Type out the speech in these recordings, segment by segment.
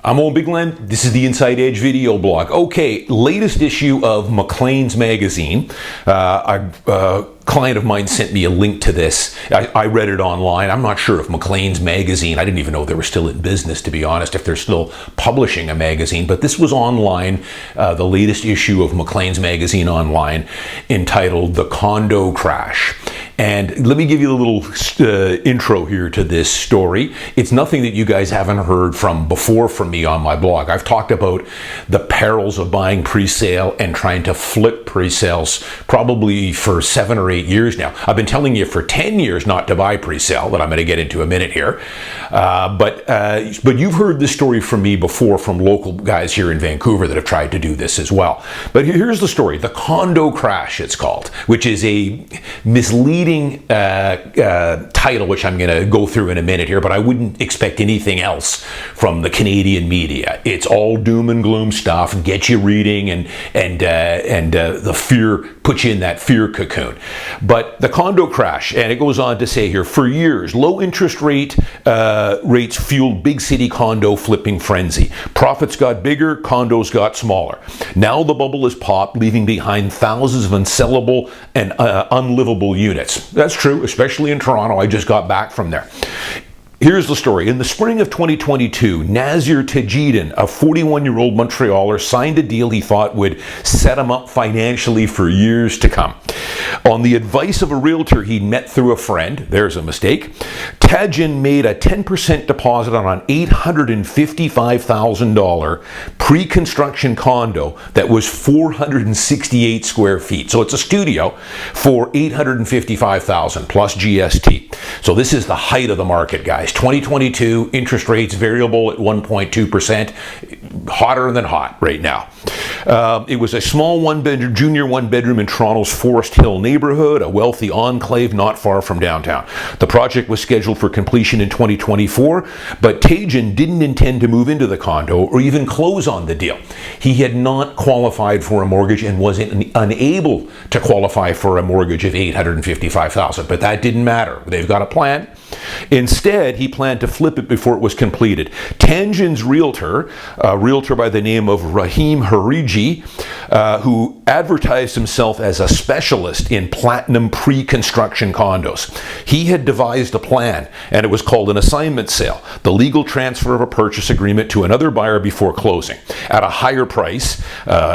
I'm Owen Bigland. This is the Inside Edge video blog. Okay, latest issue of Macleans Magazine. A client of mine sent me a link to this. I read it online. I'm not sure if Macleans Magazine, I didn't even know they were still in business, to be honest, if they're still publishing a magazine, but this was online, the latest issue of Macleans Magazine online, entitled The Condo Crash. And let me give you a little intro here to this story. It's nothing that you guys haven't heard from before from me on my blog. I've talked about the perils of buying pre-sale and trying to flip pre-sales probably for 7 or 8 years now. I've been telling you for 10 years not to buy pre-sale, that I'm going to get into a minute here. But you've heard this story from me before from local guys here in Vancouver that have tried to do this as well. But here's the story. The Condo Crash, it's called, which is a misleading title, which I'm going to go through in a minute here, but I wouldn't expect anything else from the Canadian media. It's all doom and gloom stuff, get you reading, and the fear, put you in that fear cocoon. But the condo crash, and it goes on to say here, for years, low interest rates fueled big city condo flipping frenzy. Profits got bigger, condos got smaller. Now the bubble has popped, leaving behind thousands of unsellable and unlivable units. That's true, especially in Toronto. I just got back from there. Here's the story. In the spring of 2022, Nazir Tajidin, a 41-year-old Montrealer, signed a deal he thought would set him up financially for years to come. On the advice of a realtor he'd met through a friend, there's a mistake, Tajin made a 10% deposit on an $855,000 pre-construction condo that was 468 square feet. So it's a studio for $855,000 plus GST. So this is the height of the market, guys. 2022, interest rates variable at 1.2%, hotter than hot right now. It was a small junior one-bedroom in Toronto's Forest Hill neighborhood, a wealthy enclave not far from downtown. The project was scheduled for completion in 2024, but Tajin didn't intend to move into the condo or even close on the deal. He had not qualified for a mortgage and was unable to qualify for a mortgage of $855,000, but that didn't matter. They've got a plan. Instead, he planned to flip it before it was completed. Tajin's realtor, a realtor by the name of Rahim Hariji, who advertised himself as a specialist in platinum pre-construction condos. He had devised a plan, and it was called an assignment sale, the legal transfer of a purchase agreement to another buyer before closing, at a higher price,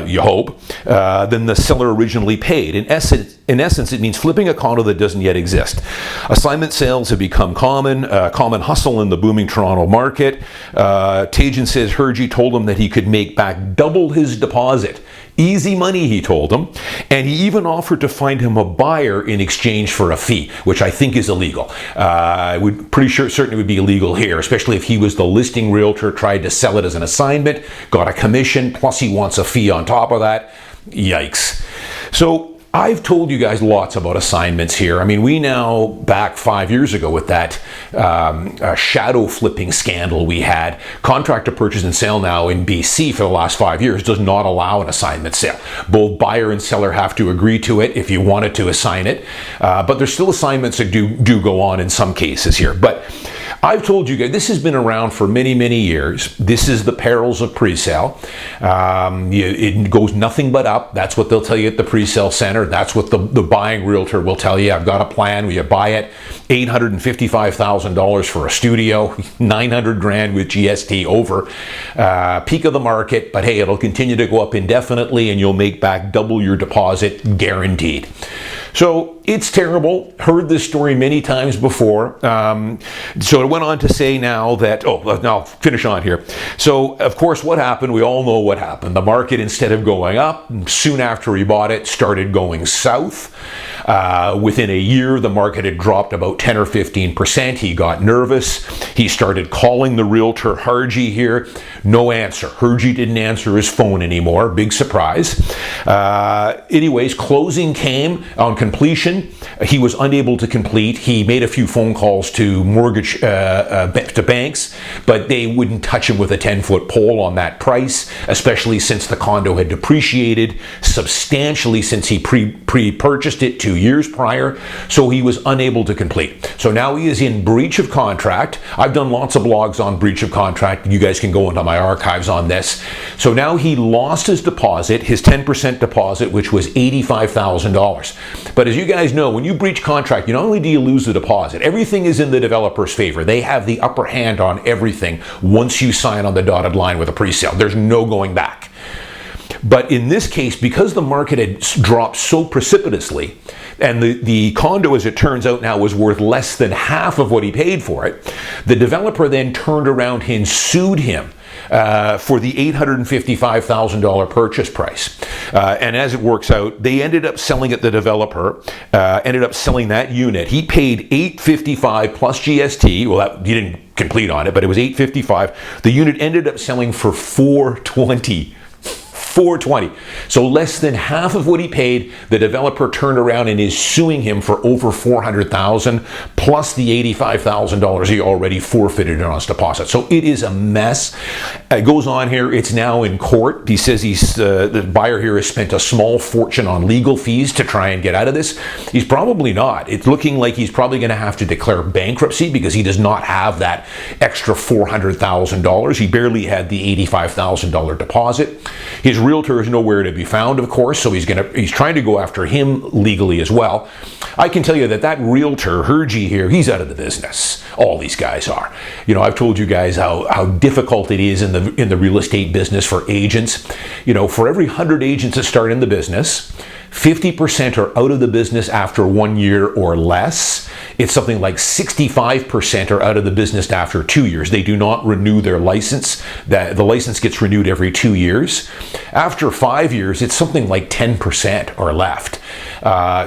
you hope, than the seller originally paid. In essence, it means flipping a condo that doesn't yet exist. Assignment sales have become common hustle in the booming Toronto market. Tajin says Hergy told him that he could make back double his deposit. Easy money, he told him, and he even offered to find him a buyer in exchange for a fee, which I think is illegal. Certainly would be illegal here, especially if he was the listing realtor, tried to sell it as an assignment, got a commission, plus he wants a fee on top of that. Yikes. So I've told you guys lots about assignments here. I mean, we now, back 5 years ago with that shadow flipping scandal we had, contract to purchase and sale now in BC for the last 5 years does not allow an assignment sale. Both buyer and seller have to agree to it if you wanted to assign it. But there's still assignments that do go on in some cases here. But I've told you guys, this has been around for many, many years. This is the perils of pre-sale. It goes nothing but up. That's what they'll tell you at the pre-sale center. That's what the buying realtor will tell you. I've got a plan. Will you buy it? $855,000 for a studio, $900,000 with GST over. Peak of the market, but hey, it'll continue to go up indefinitely and you'll make back double your deposit, guaranteed. So it's terrible. Heard this story many times before. So it went on to say now that, now I'll finish on here. So of course what happened, we all know what happened. The market, instead of going up, soon after he bought it, started going south. Within a year, the market had dropped about 10 or 15%. He got nervous. He started calling the realtor Harji here. No answer. Harji didn't answer his phone anymore. Big surprise. Anyways, closing came on completion, he was unable to complete. He made a few phone calls to mortgage to banks, but they wouldn't touch him with a 10-foot pole on that price, especially since the condo had depreciated substantially since he pre-purchased it 2 years prior. So he was unable to complete. So now he is in breach of contract. I've done lots of blogs on breach of contract. You guys can go into my archives on this. So now he lost his deposit, his 10% deposit, which was $85,000. But as you guys know, when you breach contract, not only do you lose the deposit, everything is in the developer's favor. They have the upper hand on everything once you sign on the dotted line with a pre-sale. There's no going back. But in this case, because the market had dropped so precipitously, and the condo, as it turns out now, was worth less than half of what he paid for it, the developer then turned around and sued him for the $855,000 purchase price. And as it works out, they ended up selling it, the developer ended up selling that unit. He paid $855 plus GST. Well, he didn't complete on it, but it was $855. The unit ended up selling for $420. So less than half of what he paid. The developer turned around and is suing him for over $400,000 plus the $85,000 he already forfeited on his deposit. So it is a mess. It goes on here. It's now in court. He says the buyer here has spent a small fortune on legal fees to try and get out of this. He's probably not. It's looking like he's probably going to have to declare bankruptcy because he does not have that extra $400,000. He barely had the $85,000 deposit. His realtor is nowhere to be found, of course, so he's trying to go after him legally as well. I can tell you that realtor, Hergy here, he's out of the business. All these guys are. I've told you guys how difficult it is in the real estate business for agents. For every 100 agents that start in the business, 50% are out of the business after 1 year or less. It's something like 65% are out of the business after 2 years. They do not renew their license. The license gets renewed every 2 years. After 5 years, it's something like 10% are left.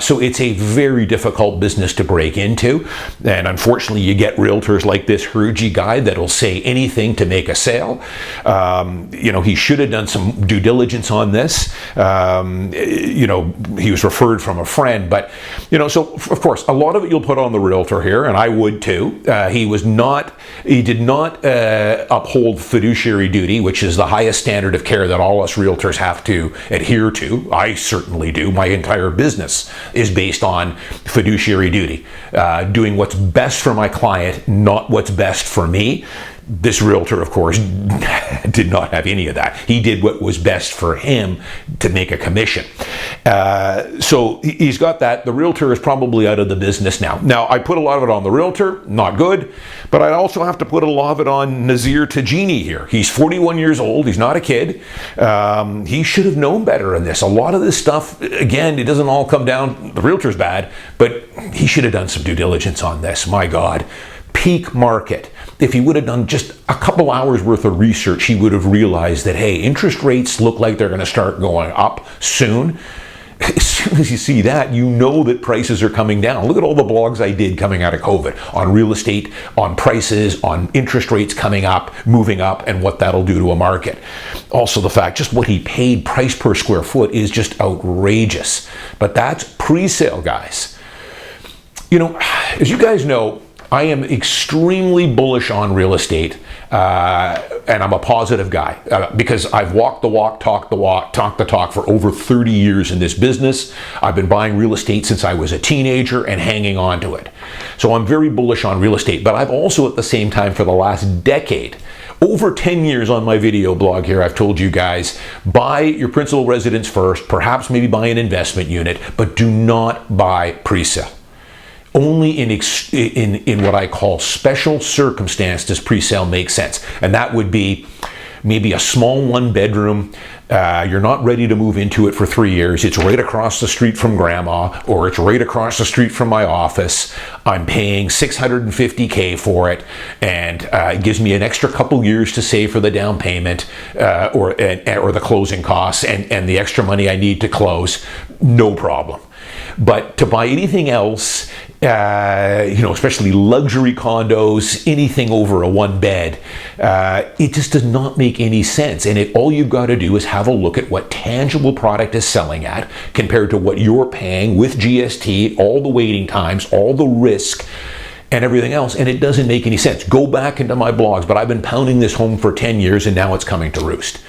So it's a very difficult business to break into. And unfortunately, you get realtors like this Hergy guy that'll say anything to make a sale. He should have done some due diligence on this. He was referred from a friend, but so of course a lot of it you'll put on the realtor here, and I would too. He did not uphold fiduciary duty, which is the highest standard of care that all us realtors have to adhere to. I certainly do. My entire business is based on fiduciary duty, doing what's best for my client, not what's best for me. This realtor, of course, did not have any of that. He did what was best for him to make a commission. So he's got that. The realtor is probably out of the business now. Now, I put a lot of it on the realtor, not good, but I also have to put a lot of it on Nazir Tajini here. He's 41 years old. He's not a kid. He should have known better in this. A lot of this stuff, again, it doesn't all come down, the realtor's bad, but he should have done some due diligence on this. My God. Peak market. If he would have done just a couple hours worth of research, he would have realized that, hey, interest rates look like they're going to start going up soon. As soon as you see that, you know that prices are coming down. Look at all the blogs I did coming out of COVID on real estate, on prices, on interest rates coming up, moving up, and what that'll do to a market. Also the fact, just what he paid price per square foot is just outrageous. But that's pre-sale, guys. As you guys know, I am extremely bullish on real estate, and I'm a positive guy because I've walked the walk, talked the talk for over 30 years in this business. I've been buying real estate since I was a teenager and hanging on to it. So I'm very bullish on real estate, but I've also at the same time for the last decade, over 10 years on my video blog here, I've told you guys, buy your principal residence first, perhaps maybe buy an investment unit, but do not buy pre-sale. Only in what I call special circumstance does pre-sale make sense. And that would be maybe a small one bedroom. You're not ready to move into it for 3 years. It's right across the street from grandma, or it's right across the street from my office. I'm paying $650K for it, and it gives me an extra couple years to save for the down payment or the closing costs and the extra money I need to close. No problem. But to buy anything else, especially luxury condos, anything over a one bed, it just does not make any sense. And all you've got to do is have a look at what tangible product is selling at compared to what you're paying with GST, all the waiting times, all the risk, and everything else, and it doesn't make any sense. Go back into my blogs, but I've been pounding this home for 10 years and now it's coming to roost.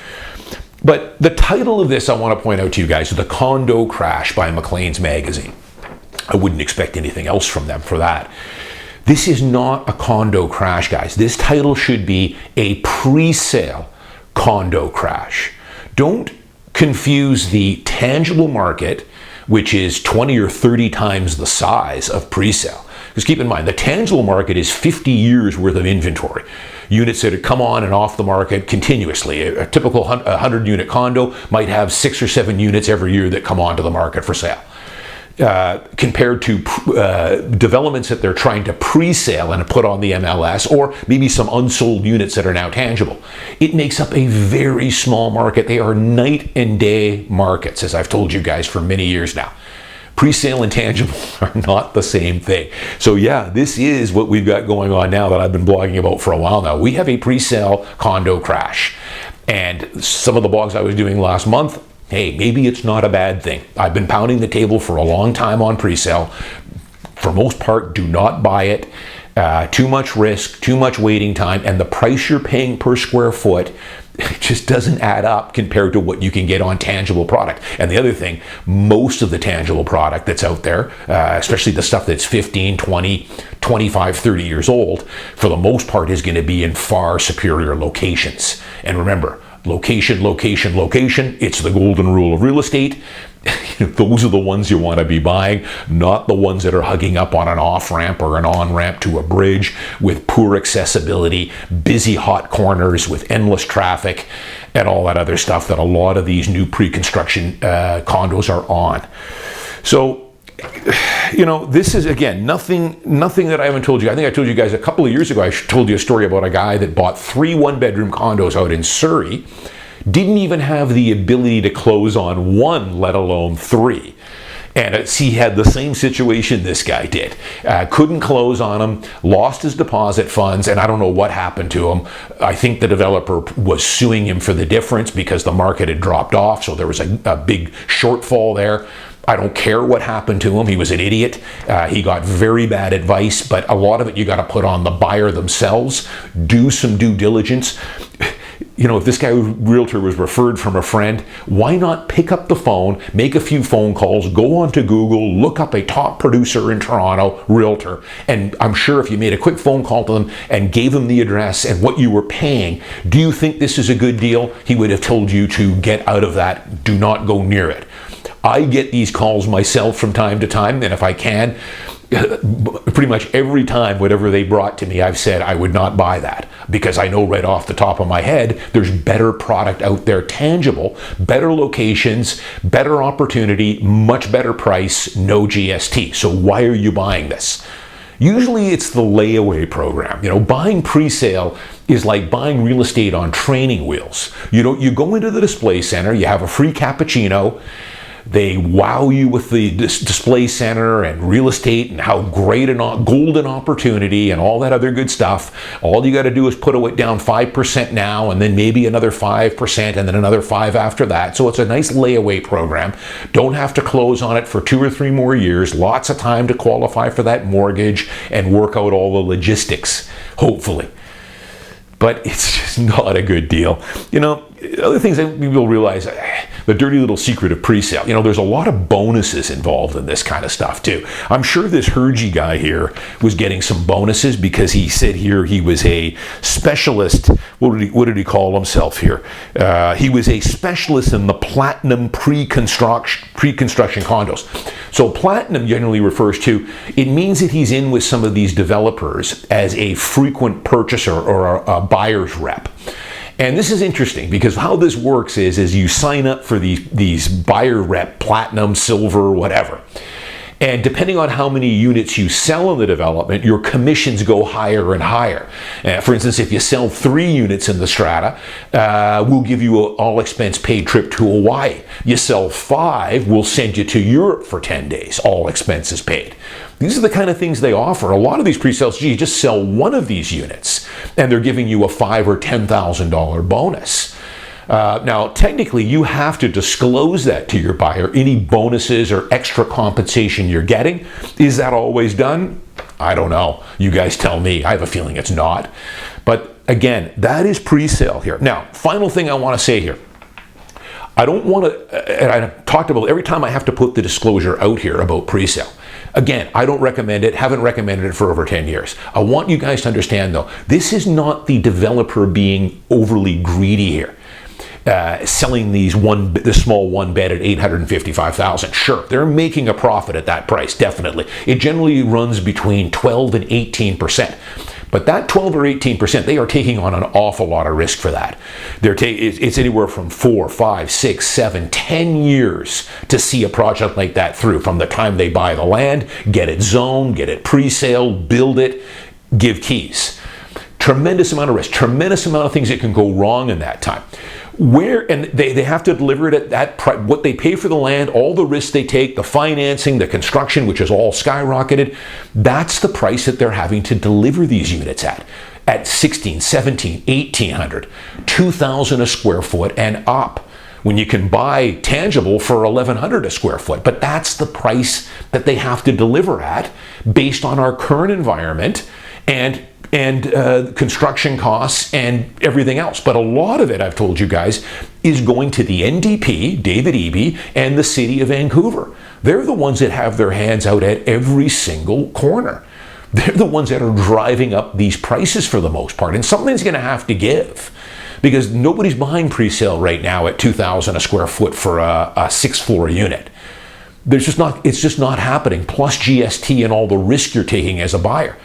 But the title of this, I want to point out to you guys, is The Condo Crash by Macleans Magazine. I wouldn't expect anything else from them for that. This is not a condo crash, guys. This title should be a pre-sale condo crash. Don't confuse the tangible market, which is 20 or 30 times the size of pre-sale. Because keep in mind, the tangible market is 50 years worth of inventory. Units that have come on and off the market continuously. A typical 100-unit condo might have 6 or 7 units every year that come onto the market for sale. Compared to developments that they're trying to pre-sale and put on the MLS, or maybe some unsold units that are now tangible. It makes up a very small market. They are night and day markets, as I've told you guys for many years now. Pre-sale and tangible are not the same thing. So yeah, this is what we've got going on now that I've been blogging about for a while now. We have a pre-sale condo crash. And some of the blogs I was doing last month, hey, maybe it's not a bad thing. I've been pounding the table for a long time on pre-sale. For most part, do not buy it. Too much risk, too much waiting time, and the price you're paying per square foot just doesn't add up compared to what you can get on tangible product. And the other thing, most of the tangible product that's out there, especially the stuff that's 15, 20, 25, 30 years old, for the most part is going to be in far superior locations. And remember, location, location, location. It's the golden rule of real estate. Those are the ones you want to be buying, not the ones that are hugging up on an off-ramp or an on-ramp to a bridge with poor accessibility, busy hot corners with endless traffic, and all that other stuff that a lot of these new pre-construction condos are on. So, this is, again, nothing that I haven't told you. I think I told you guys a couple of years ago, I told you a story about a guy that bought 3 one-bedroom condos out in Surrey, didn't even have the ability to close on 1, let alone 3. And he had the same situation this guy did. Couldn't close on them, lost his deposit funds, and I don't know what happened to him. I think the developer was suing him for the difference because the market had dropped off, so there was a big shortfall there. I don't care what happened to him. He was an idiot. He got very bad advice, but a lot of it you got to put on the buyer themselves. Do some due diligence. If this guy realtor was referred from a friend, why not pick up the phone, make a few phone calls, go onto Google, look up a top producer in Toronto, realtor, and I'm sure if you made a quick phone call to them and gave them the address and what you were paying, do you think this is a good deal? He would have told you to get out of that, do not go near it. I get these calls myself from time to time, and if I can, pretty much every time whatever they brought to me, I've said I would not buy that because I know right off the top of my head there's better product out there, tangible, better locations, better opportunity, much better price, no GST. So why are you buying this? Usually it's the layaway program. Buying pre-sale is like buying real estate on training wheels. You go into the display center, you have a free cappuccino, they wow you with the display center and real estate and how great a golden opportunity and all that other good stuff. All you got to do is put it down 5% now and then maybe another 5% and then another 5% after that. So it's a nice layaway program. Don't have to close on it for 2 or 3 more years. Lots of time to qualify for that mortgage and work out all the logistics, hopefully. But it's just not a good deal. Other things that people realize, the dirty little secret of pre-sale. There's a lot of bonuses involved in this kind of stuff too. I'm sure this Hergy guy here was getting some bonuses because he said here he was a specialist. What did he call himself here? He was a specialist in the platinum pre-construction condos. So platinum generally refers to, it means that he's in with some of these developers as a frequent purchaser or a buyer's rep. And this is interesting because how this works is you sign up for these buyer rep, platinum, silver, whatever. And depending on how many units you sell in the development, your commissions go higher and higher. For instance, if you sell 3 units in the strata, we'll give you an all-expense paid trip to Hawaii. You sell 5, we'll send you to Europe for 10 days, all expenses paid. These are the kind of things they offer. A lot of these pre-sales, you just sell 1 of these units, and they're giving you a $5,000 or $10,000 bonus. Now, technically, you have to disclose that to your buyer, any bonuses or extra compensation you're getting. Is that always done? I don't know. You guys tell me. I have a feeling it's not. But again, that is pre-sale here. Now, final thing I want to say here. I don't want to, and I talked about every time I have to put the disclosure out here about pre-sale. Again, I don't recommend it, haven't recommended it for over 10 years. I want you guys to understand though, this is not the developer being overly greedy here. Selling this small 1 bed at $855,000. Sure, they're making a profit at that price, definitely. It generally runs between 12 and 18%. But that 12 or 18%, they are taking on an awful lot of risk for that. It's anywhere from 4, 5, 6, 7, 10 years to see a project like that through, from the time they buy the land, get it zoned, get it pre-sale, build it, give keys. Tremendous amount of risk, tremendous amount of things that can go wrong in that time. And they have to deliver it at that price, what they pay for the land, all the risks they take, the financing, the construction, which is all skyrocketed. That's the price that they're having to deliver these units at $1,600, $1,700, $1,800, $2,000 a square foot and up, when you can buy tangible for $1,100 a square foot. But that's the price that they have to deliver at based on our current environment and construction costs and everything else. But a lot of it, I've told you guys, is going to the NDP, David Eby, and the city of Vancouver. They're the ones that have their hands out at every single corner. They're the ones that are driving up these prices for the most part. And something's going to have to give, because nobody's buying pre-sale right now at $2,000 a square foot for a 6-floor unit. It's just not happening, plus GST and all the risk you're taking as a buyer.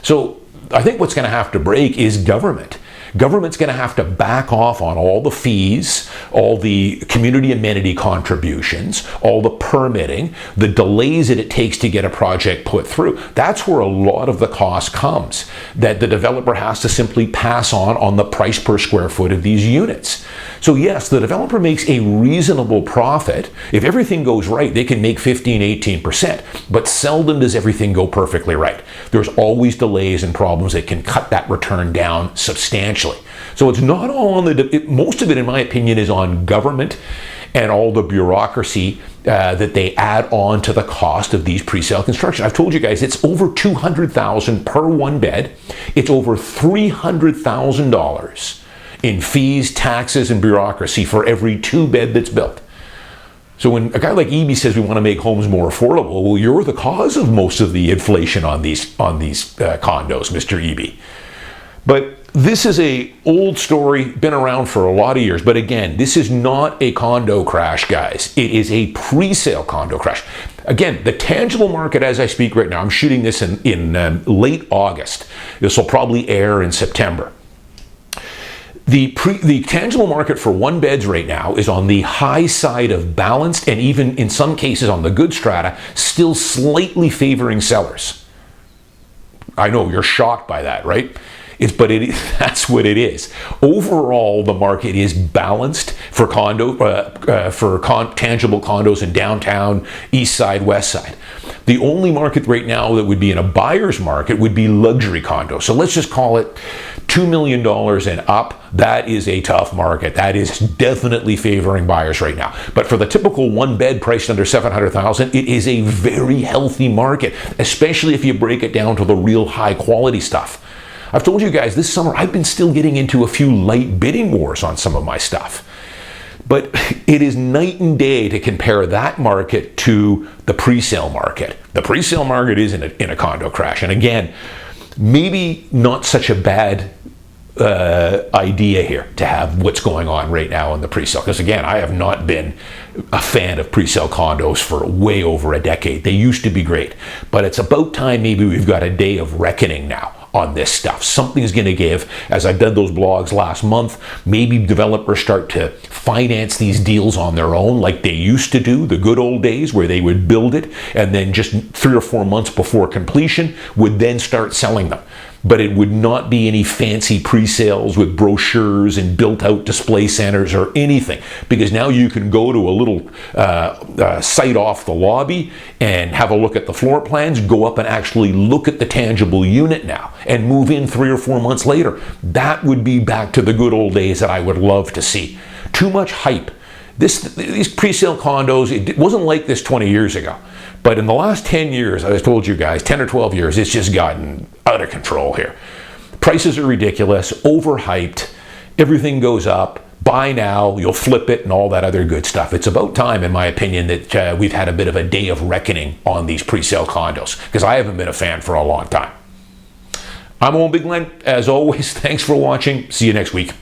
So I think what's going to have to break is government. Government's going to have to back off on all the fees, all the community amenity contributions, all the permitting, the delays that it takes to get a project put through. That's where a lot of the cost comes, that the developer has to simply pass on the price per square foot of these units. So yes, the developer makes a reasonable profit. If everything goes right, they can make 15, 18%, but seldom does everything go perfectly right. There's always delays and problems that can cut that return down substantially. So it's not all on most of it, in my opinion, is on government and all the bureaucracy that they add on to the cost of these pre-sale construction. I've told you guys, it's over $200,000 per 1 bed. It's over $300,000 in fees, taxes, and bureaucracy for every 2 bed that's built. So when a guy like Eby says we want to make homes more affordable, well, you're the cause of most of the inflation on these condos, Mr. Eby. But this is a old story, been around for a lot of years. But again, this is not a condo crash, guys. It is a pre-sale condo crash. Again, the tangible market as I speak right now, I'm shooting this in late August. This will probably air in September. The tangible market for 1 beds right now is on the high side of balanced, and even in some cases on the good strata, still slightly favoring sellers. I know you're shocked by that, right? That's what it is. Overall, the market is balanced for tangible condos in downtown, east side, west side. The only market right now that would be in a buyer's market would be luxury condos. So let's just call it $2 million and up. That is a tough market. That is definitely favoring buyers right now. But for the typical 1 bed priced under $700,000, it is a very healthy market, especially if you break it down to the real high quality stuff. I've told you guys this summer I've been still getting into a few light bidding wars on some of my stuff. But it is night and day to compare that market to the pre-sale market. The pre-sale market is in a condo crash. And again, maybe not such a bad idea here to have what's going on right now in the pre-sale. Because again, I have not been a fan of pre-sale condos for way over a decade. They used to be great. But it's about time maybe we've got a day of reckoning now on this stuff. Something's going to give. As I did those blogs last month, maybe developers start to finance these deals on their own like they used to do, the good old days where they would build it and then just 3 or 4 months before completion would then start selling them. But it would not be any fancy pre-sales with brochures and built-out display centers or anything, because now you can go to a little site off the lobby and have a look at the floor plans, go up and actually look at the tangible unit now, and move in 3 or 4 months later. That would be back to the good old days that I would love to see. Too much hype. These pre-sale condos, it wasn't like this 20 years ago. But in the last 10 years, I told you guys, 10 or 12 years, it's just gotten out of control here. Prices are ridiculous, overhyped, everything goes up, buy now, you'll flip it, and all that other good stuff. It's about time, in my opinion, that we've had a bit of a day of reckoning on these pre-sale condos, because I haven't been a fan for a long time. I'm Owen Bigland. As always, thanks for watching. See you next week.